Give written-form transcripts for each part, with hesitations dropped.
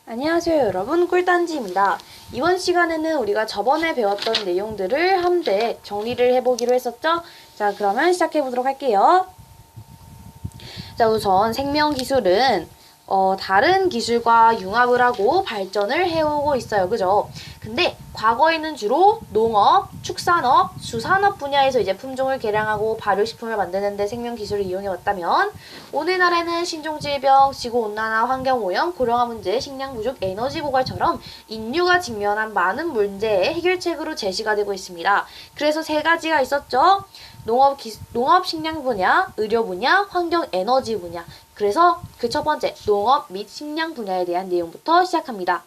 안녕하세요 여러분, 꿀단지입니다. 이번 시간에는 우리가 저번에 배웠던 내용들을 함께 정리를 해보기로 했었죠? 자, 그러면 시작해보도록 할게요. 자, 우선 생명기술은 다른 기술과 융합을 하고 발전을 해오고 있어요. 그죠? 근데 과거에는 주로 농업, 축산업, 수산업 분야에서 이제 품종을 개량하고 발효식품을 만드는데 생명기술을 이용해왔다면 오늘날에는 신종질병, 지구온난화, 환경오염, 고령화 문제, 식량 부족, 에너지 고갈처럼 인류가 직면한 많은 문제의 해결책으로 제시가 되고 있습니다. 그래서 세 가지가 있었죠. 농업 식량 분야, 의료 분야, 환경 에너지 분야. 그래서 그 첫 번째 농업 및 식량 분야에 대한 내용부터 시작합니다.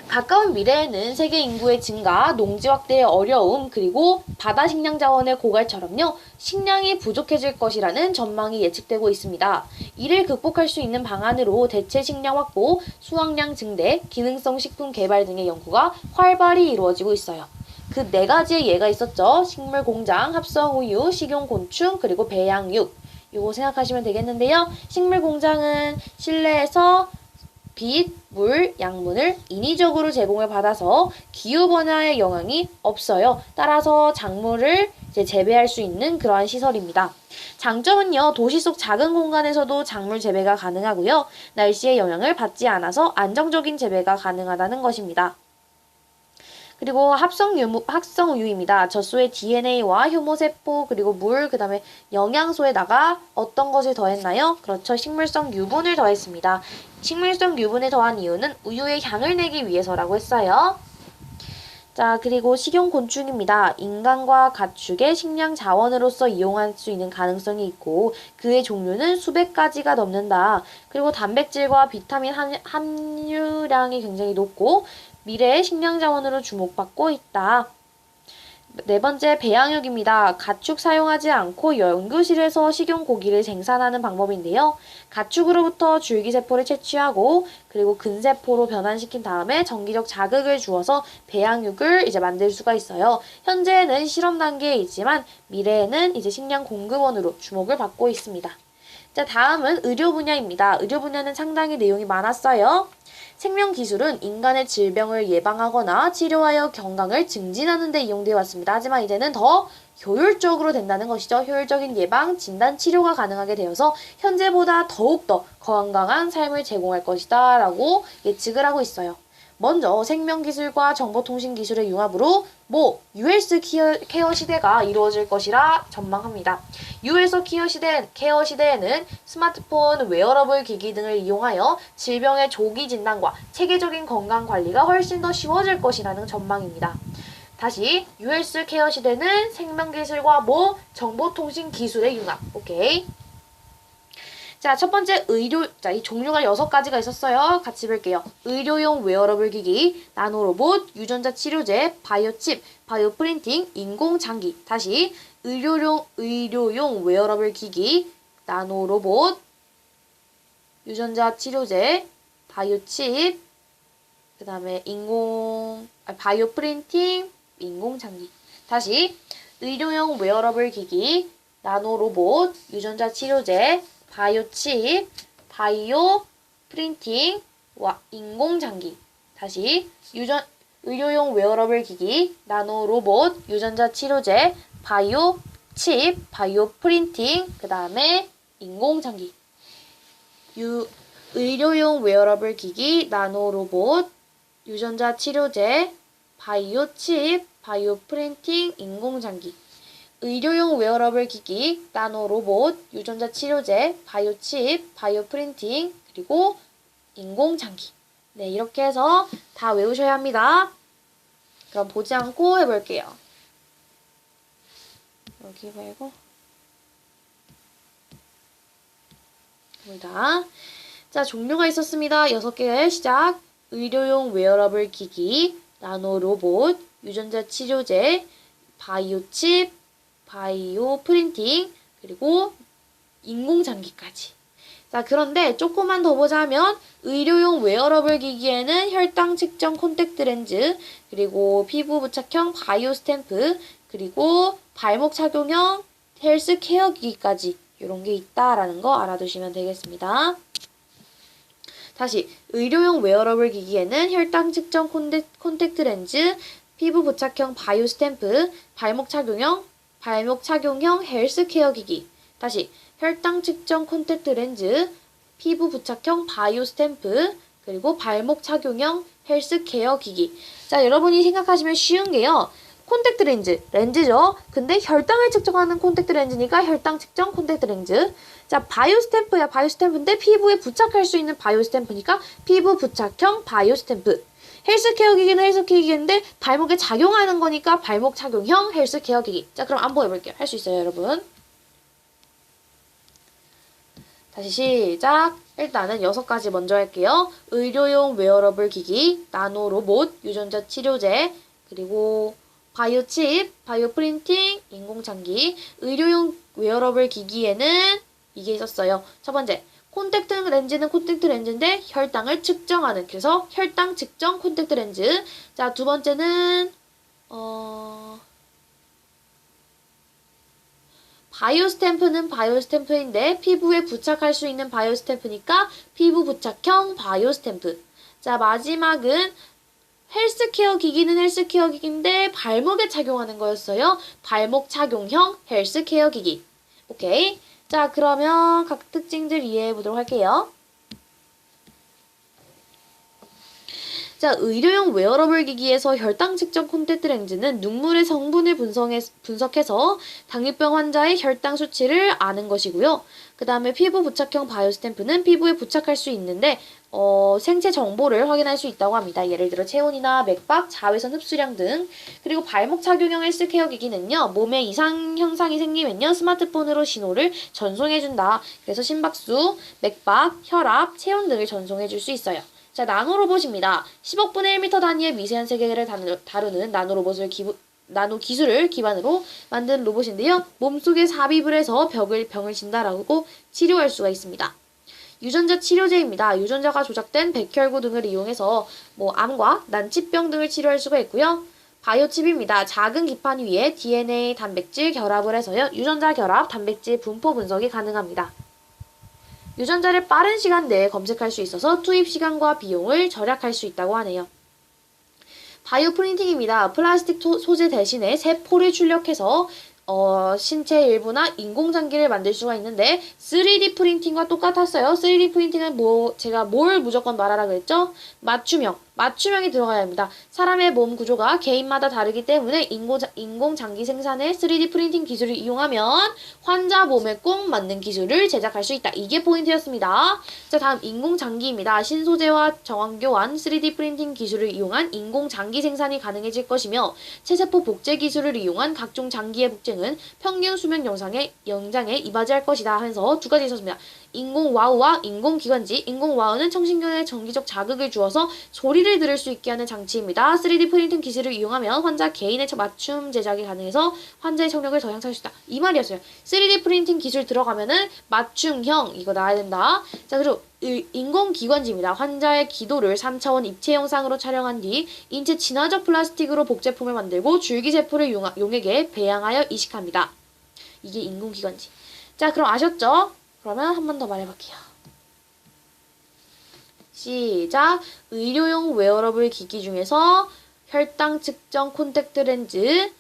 가까운 미래에는 세계 인구의 증가, 농지 확대의 어려움, 그리고 바다 식량 자원의 고갈처럼요, 식량이 부족해질 것이라는 전망이 예측되고 있습니다. 이를 극복할 수 있는 방안으로 대체 식량 확보, 수확량 증대, 기능성 식품 개발 등의 연구가 활발히 이루어지고 있어요. 그 네 가지의 예가 있었죠. 식물 공장, 합성 우유, 식용 곤충, 그리고 배양육. 요거 생각하시면 되겠는데요. 식물 공장은 실내에서 빛, 물, 양분을 인위적으로 제공을 받아서 기후 변화의 영향이 없어요. 따라서 작물을 이제 재배할 수 있는 그러한 시설입니다. 장점은요, 도시 속 작은 공간에서도 작물 재배가 가능하고요. 날씨의 영향을 받지 않아서 안정적인 재배가 가능하다는 것입니다. 그리고 합성우유입니다. 젖소의 DNA와 효모세포, 그리고 물, 그 다음에 영양소에다가 어떤 것을 더했나요? 그렇죠. 식물성 유분을 더했습니다. 식물성 유분을 더한 이유는 우유의 향을 내기 위해서라고 했어요. 자, 그리고 식용곤충입니다. 인간과 가축의 식량 자원으로서 이용할 수 있는 가능성이 있고 그의 종류는 수백 가지가 넘는다. 그리고 단백질과 비타민 함유량이 굉장히 높고 미래의 식량 자원으로 주목받고 있다. 네 번째, 배양육입니다. 가축 사용하지 않고 연구실에서 식용 고기를 생산하는 방법인데요. 가축으로부터 줄기세포를 채취하고 그리고 근세포로 변환시킨 다음에 정기적 자극을 주어서 배양육을 이제 만들 수가 있어요. 현재는 실험 단계에 있지만 미래에는 이제 식량 공급원으로 주목을 받고 있습니다. 자, 다음은 의료 분야입니다. 의료 분야는 상당히 내용이 많았어요. 생명기술은 인간의 질병을 예방하거나 치료하여 건강을 증진하는 데 이용되어 왔습니다. 하지만 이제는 더 효율적으로 된다는 것이죠. 효율적인 예방, 진단, 치료가 가능하게 되어서 현재보다 더욱더 건강한 삶을 제공할 것이다 라고 예측을 하고 있어요. 먼저 생명기술과 정보통신기술의 융합으로 US 케어 시대가 이루어질 것이라 전망합니다. US 케어 시대에는 스마트폰, 웨어러블 기기 등을 이용하여 질병의 조기 진단과 체계적인 건강 관리가 훨씬 더 쉬워질 것이라는 전망입니다. 다시 US 케어 시대는 생명기술과 정보통신 기술의 융합. 오케이. 자, 첫 번째 자, 이 종류가 6가지가 있었어요. 같이 볼게요. 의료용 웨어러블 기기, 나노로봇, 유전자 치료제, 바이오칩, 바이오 프린팅, 인공장기. 다시 의료용 웨어러블 기기, 나노로봇, 유전자 치료제, 바이오칩, 그 다음에 바이오 프린팅, 인공장기. 다시 의료용 웨어러블 기기, 나노로봇, 유전자 치료제, 바이오칩, 바이오 프린팅, 인공장기. 다시 의료용 웨어러블 기기, 나노로봇, 유전자 치료제, 바이오칩, 바이오 프린팅, 그 다음에 인공장기. 의료용 웨어러블 기기, 나노로봇, 유전자 치료제, 바이오칩, 바이오 프린팅, 인공장기. 의료용 웨어러블 기기, 나노로봇, 유전자 치료제, 바이오칩, 바이오 프린팅, 그리고 인공장기. 네, 이렇게 해서 다 외우셔야 합니다. 그럼 보지 않고 해볼게요. 여기 말고. 보다. 자, 종류가 있었습니다. 6개의 시작. 의료용 웨어러블 기기, 나노로봇, 유전자 치료제, 바이오칩, 바이오 프린팅, 그리고 인공장기까지. 자, 그런데 조금만 더 보자면 의료용 웨어러블 기기에는 혈당 측정 콘택트 렌즈, 그리고 피부 부착형 바이오 스탬프, 그리고 발목 착용형 헬스 케어 기기까지 이런 게 있다라는 거 알아두시면 되겠습니다. 다시 의료용 웨어러블 기기에는 혈당 측정 콘택트 렌즈, 피부 부착형 바이오 스탬프, 발목 착용형 헬스케어 기기. 다시 혈당 측정 콘택트 렌즈, 피부 부착형 바이오 스탬프, 그리고 발목 착용형 헬스케어 기기. 자, 여러분이 생각하시면 쉬운 게요. 콘택트 렌즈죠. 근데 혈당을 측정하는 콘택트 렌즈니까 혈당 측정 콘택트 렌즈. 자, 바이오 스탬프야. 바이오 스탬프인데 피부에 부착할 수 있는 바이오 스탬프니까 피부 부착형 바이오 스탬프. 헬스케어 기기는 헬스케어 기기인데 발목에 작용하는 거니까 발목 착용형 헬스케어 기기. 자, 그럼 한번 해볼게요. 할 수 있어요, 여러분. 다시 시작. 일단은 6가지 먼저 할게요. 의료용 웨어러블 기기, 나노 로봇, 유전자 치료제, 그리고 바이오 칩, 바이오 프린팅, 인공장기. 의료용 웨어러블 기기에는 이게 있었어요. 첫 번째, 콘택트 렌즈는 콘택트 렌즈인데 혈당을 측정하는, 그래서 혈당 측정 콘택트 렌즈. 자, 두 번째는 바이오 스탬프는 바이오 스탬프인데 피부에 부착할 수 있는 바이오 스탬프니까 피부 부착형 바이오 스탬프. 자, 마지막은 헬스케어 기기는 헬스케어 기기인데 발목에 착용하는 거였어요. 발목 착용형 헬스케어 기기. 오케이. 자, 그러면 각 특징들 이해해 보도록 할게요. 자, 의료용 웨어러블 기기에서 혈당 측정 콘택트 렌즈는 눈물의 성분을 분석해서 당뇨병 환자의 혈당 수치를 아는 것이고요. 그 다음에 피부 부착형 바이오 스탬프는 피부에 부착할 수 있는데 생체 정보를 확인할 수 있다고 합니다. 예를 들어 체온이나 맥박, 자외선 흡수량 등. 그리고 발목 착용형 헬스케어 기기는요. 몸에 이상 현상이 생기면요. 스마트폰으로 신호를 전송해준다. 그래서 심박수, 맥박, 혈압, 체온 등을 전송해줄 수 있어요. 자, 나노로봇입니다. 10억분의 1m 단위의 미세한 세계를 다루는 나노 기술을 기반으로 만든 로봇인데요. 몸속에 삽입을 해서 병을 진단하고 치료할 수가 있습니다. 유전자 치료제입니다. 유전자가 조작된 백혈구 등을 이용해서 암과 난치병 등을 치료할 수가 있고요. 바이오칩입니다. 작은 기판 위에 DNA, 단백질 결합을 해서요. 유전자 결합, 단백질 분포 분석이 가능합니다. 유전자를 빠른 시간 내에 검색할 수 있어서 투입 시간과 비용을 절약할 수 있다고 하네요. 바이오 프린팅입니다. 플라스틱 소재 대신에 세포를 출력해서 신체 일부나 인공장기를 만들 수가 있는데 3D 프린팅과 똑같았어요. 3D 프린팅은 제가 뭘 무조건 말하라 그랬죠? 맞춤형이 들어가야 합니다. 사람의 몸 구조가 개인마다 다르기 때문에 인공장기 생산에 3D 프린팅 기술을 이용하면 환자 몸에 꼭 맞는 기술을 제작할 수 있다. 이게 포인트였습니다. 자, 다음 인공장기입니다. 신소재와 정환교환 3D 프린팅 기술을 이용한 인공장기 생산이 가능해질 것이며 체세포 복제 기술을 이용한 각종 장기의 복제는 평균 수명 영장에 이바지할 것이다 하면서 2가지 있었습니다. 인공와우와 인공기관지. 인공와우는 청신경에 정기적 자극을 주어서 소리를 들을 수 있게 하는 장치입니다. 3D 프린팅 기술을 이용하면 환자 개인의 맞춤 제작이 가능해서 환자의 청력을 더 향상할 수 있다. 이 말이었어요. 3D 프린팅 기술 들어가면은 맞춤형 이거 나와야 된다. 자, 그리고 인공기관지입니다. 환자의 기도를 3차원 입체 영상으로 촬영한 뒤 인체 친화적 플라스틱으로 복제품을 만들고 줄기세포를 용액에 배양하여 이식합니다. 이게 인공기관지. 자, 그럼 아셨죠? 그러면 한 번 더 말해볼게요. 시작! 의료용 웨어러블 기기 중에서 혈당 측정 콘택트 렌즈,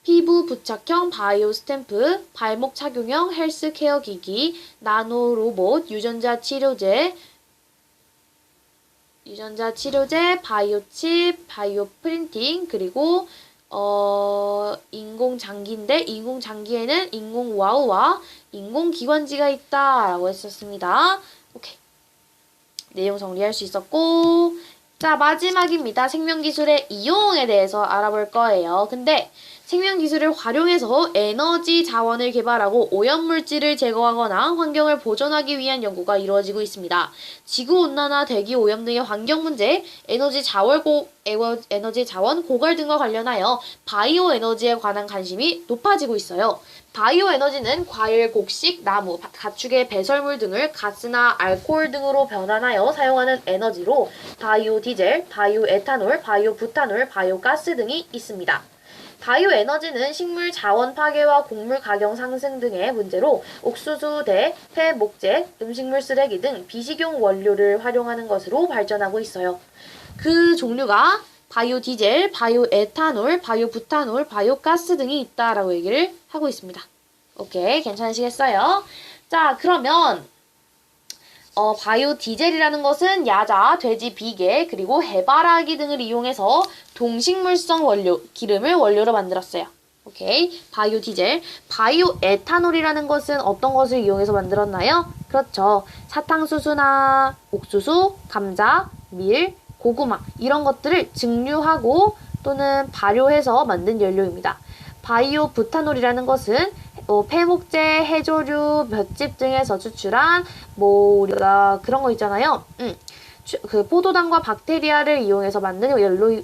피부 부착형 바이오 스탬프, 발목 착용형 헬스케어 기기, 나노 로봇, 유전자 치료제, 바이오 칩, 바이오 프린팅, 그리고 인공장기인데 인공장기에는 인공와우와 인공기관지가 있다라고 했었습니다. 오케이. 내용 정리할 수 있었고, 자, 마지막입니다. 생명기술의 이용에 대해서 알아볼 거예요. 근데 생명기술을 활용해서 에너지 자원을 개발하고 오염물질을 제거하거나 환경을 보존하기 위한 연구가 이루어지고 있습니다. 지구온난화, 대기오염 등의 환경 문제, 에너지 자원 고갈 등과 관련하여 바이오 에너지에 관한 관심이 높아지고 있어요. 바이오 에너지는 과일, 곡식, 나무, 가축의 배설물 등을 가스나 알코올 등으로 변환하여 사용하는 에너지로 바이오 디젤, 바이오 에탄올, 바이오 부탄올, 바이오 가스 등이 있습니다. 바이오 에너지는 식물 자원 파괴와 곡물 가경 상승 등의 문제로 옥수수, 대, 폐, 목재, 음식물 쓰레기 등 비식용 원료를 활용하는 것으로 발전하고 있어요. 그 종류가 바이오 디젤, 바이오 에탄올, 바이오 부탄올, 바이오 가스 등이 있다라고 얘기를 하고 있습니다. 오케이, 괜찮으시겠어요? 자, 그러면 바이오 디젤이라는 것은 야자, 돼지 비계, 그리고 해바라기 등을 이용해서 동식물성 원료, 기름을 원료로 만들었어요. 오케이, 바이오 디젤. 바이오 에탄올이라는 것은 어떤 것을 이용해서 만들었나요? 그렇죠. 사탕수수나 옥수수, 감자, 밀, 고구마 이런 것들을 증류하고 또는 발효해서 만든 연료입니다. 바이오 부탄올이라는 것은 폐목재, 해조류, 볏짚 등에서 추출한 우리가 그런 거 있잖아요. 그 포도당과 박테리아를 이용해서 만든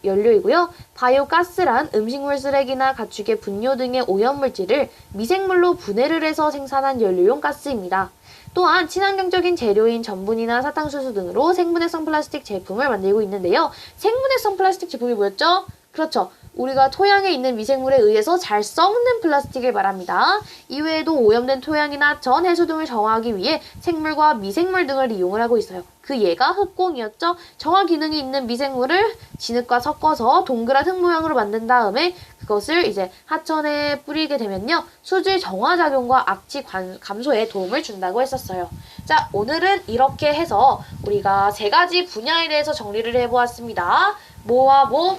연료이고요. 바이오가스란 음식물 쓰레기나 가축의 분뇨 등의 오염물질을 미생물로 분해를 해서 생산한 연료용 가스입니다. 또한 친환경적인 재료인 전분이나 사탕수수 등으로 생분해성 플라스틱 제품을 만들고 있는데요. 생분해성 플라스틱 제품이 뭐였죠? 그렇죠. 우리가 토양에 있는 미생물에 의해서 잘 썩는 플라스틱을 말합니다. 이외에도 오염된 토양이나 전 해수 등을 정화하기 위해 생물과 미생물 등을 이용을 하고 있어요. 그 예가 흑공이었죠. 정화 기능이 있는 미생물을 진흙과 섞어서 동그란 흙 모양으로 만든 다음에 그것을 이제 하천에 뿌리게 되면요. 수질 정화 작용과 악취 감소에 도움을 준다고 했었어요. 자, 오늘은 이렇게 해서 우리가 3가지 분야에 대해서 정리를 해보았습니다. 뭐와 뭐?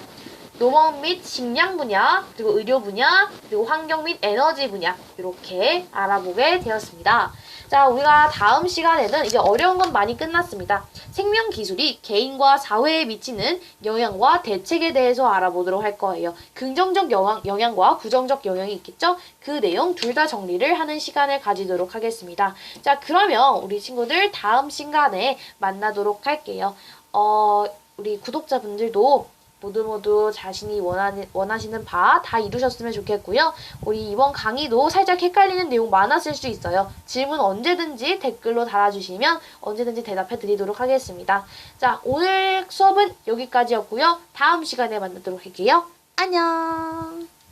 농업 및 식량 분야, 그리고 의료 분야, 그리고 환경 및 에너지 분야 이렇게 알아보게 되었습니다. 자, 우리가 다음 시간에는 이제 어려운 건 많이 끝났습니다. 생명 기술이 개인과 사회에 미치는 영향과 대책에 대해서 알아보도록 할 거예요. 긍정적 영향과 부정적 영향이 있겠죠? 그 내용 둘 다 정리를 하는 시간을 가지도록 하겠습니다. 자, 그러면 우리 친구들 다음 시간에 만나도록 할게요. 우리 구독자분들도 모두 자신이 원하시는 바 다 이루셨으면 좋겠고요. 우리 이번 강의도 살짝 헷갈리는 내용 많았을 수 있어요. 질문 언제든지 댓글로 달아주시면 언제든지 대답해 드리도록 하겠습니다. 자, 오늘 수업은 여기까지였고요. 다음 시간에 만나도록 할게요. 안녕!